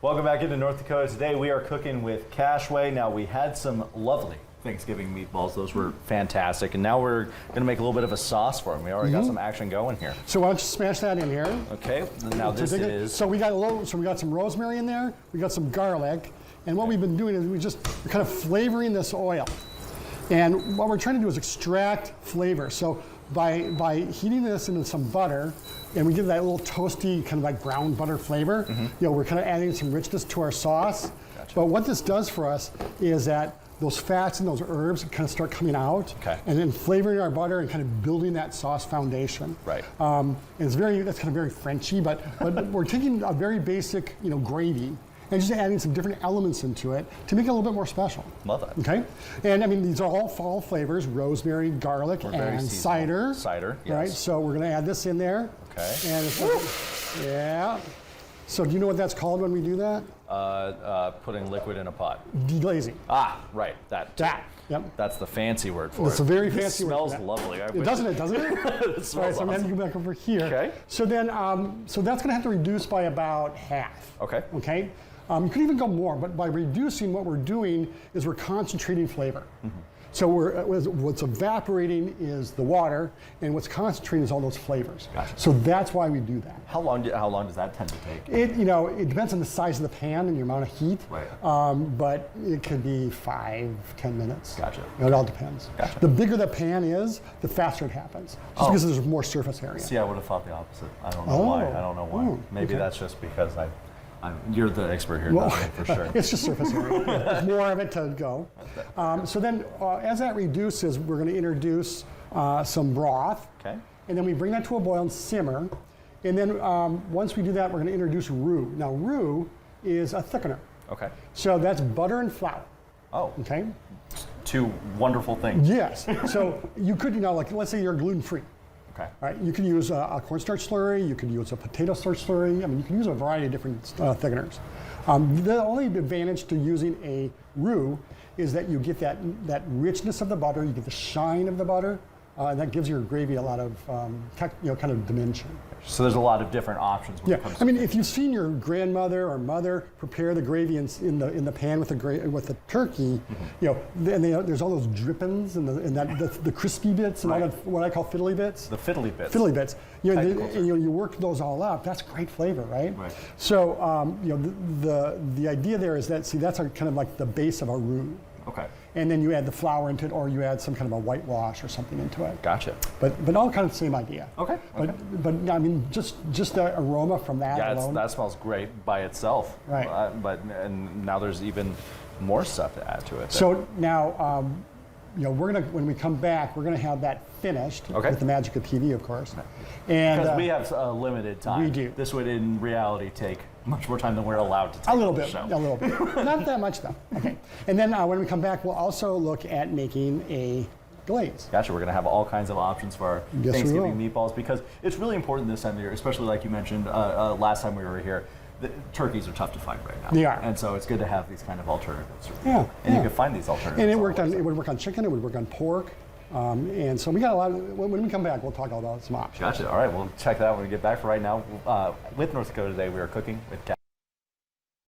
Welcome back into North Dakota. Today we are cooking with Cashway. Now we had some lovely Thanksgiving meatballs. Those were fantastic. And now we're going to make a little bit of a sauce for them. We already got some action going here. So why don't you smash that in here? Okay. Now this is... So we got some rosemary in there. We got some garlic. And what we've been doing is we're kind of flavoring this oil. And what we're trying to do is extract flavor. So by heating this into some butter, and we give that little toasty kind of like brown butter flavor, we're kind of adding some richness to our sauce. Gotcha. But what this does for us is that those fats and those herbs kind of start coming out, and then flavoring our butter and kind of building that sauce foundation. Right. And that's kind of very Frenchy, but we're taking a very basic, gravy, and just adding some different elements into it to make it a little bit more special. Love that. Okay, and I mean these are all fall flavors: rosemary, garlic, and cider. Cider, yes. Right. So we're going to add this in there. Okay. And yeah. So do you know what that's called when we do that? Putting liquid in a pot. Deglazing. Ah, right. That. Yep. That's the fancy word for it. It's a very fancy word. It smells lovely. Doesn't it? It smells All right, so I'm going awesome. to go back over here. Okay. So then, so that's going to have to reduce by about half. Okay. Okay. You could even go more, but by reducing, what we're doing is we're concentrating flavor. So what's evaporating is the water, and what's concentrating is all those flavors. Gotcha. So that's why we do that. How long does that tend to take? It depends on the size of the pan and the amount of heat. Right. But it could be 5-10 minutes. Gotcha. It all depends. Gotcha. The bigger the pan is, the faster it happens, just because there's more surface area. See, I would have thought the opposite. I don't know why. I don't know why. Maybe that's just because you're the expert here, not me, for sure. It's just surface area. There's more of it to go. So then, as that reduces, we're going to introduce some broth. Okay. And then we bring that to a boil and simmer. And then once we do that, we're going to introduce roux. Now, roux is a thickener. Okay. So that's butter and flour. Oh. Okay. Two wonderful things. Yes. So you could, like, let's say you're gluten-free. Okay. Right. You can use a cornstarch slurry. You can use a potato starch slurry. I mean, you can use a variety of different thickeners. The only advantage to using a roux is that you get that richness of the butter. You get the shine of the butter. And that gives your gravy a lot of kind of dimension. So there's a lot of different options when it comes to if you've seen your grandmother or mother prepare the gravy in the pan with the turkey, there's all those drippings and the crispy bits and all that, what I call fiddly bits. The fiddly bits. Fiddly bits. You work those all up. That's great flavor, right? Right. So the idea there is that that's kind of like the base of a roux. Okay. And then you add the flour into it, or you add some kind of a whitewash or something into it. Gotcha. But all kind of the same idea. Okay. But I mean, just the aroma from that alone. That smells great by itself. Right. And now there's even more stuff to add to it. So now, when we come back, we're gonna have that finished with the magic of TV, of course. And because we have a limited time. We do. This would, in reality, take much more time than we're allowed to take. A little bit. Show. Not that much, though. Okay. And then when we come back, we'll also look at making a glaze. Gotcha. We're going to have all kinds of options for our Thanksgiving meatballs, because it's really important this time of year, especially like you mentioned last time we were here. The turkeys are tough to find right now. They are. And so it's good to have these kind of alternatives. Yeah. And you can find these alternatives. And it would work on chicken, it would work on pork. And so we got a lot when we come back, we'll talk all about some options. Gotcha. All right, we'll check that out when we get back. For right now, with North Dakota Today, we are cooking with Cat.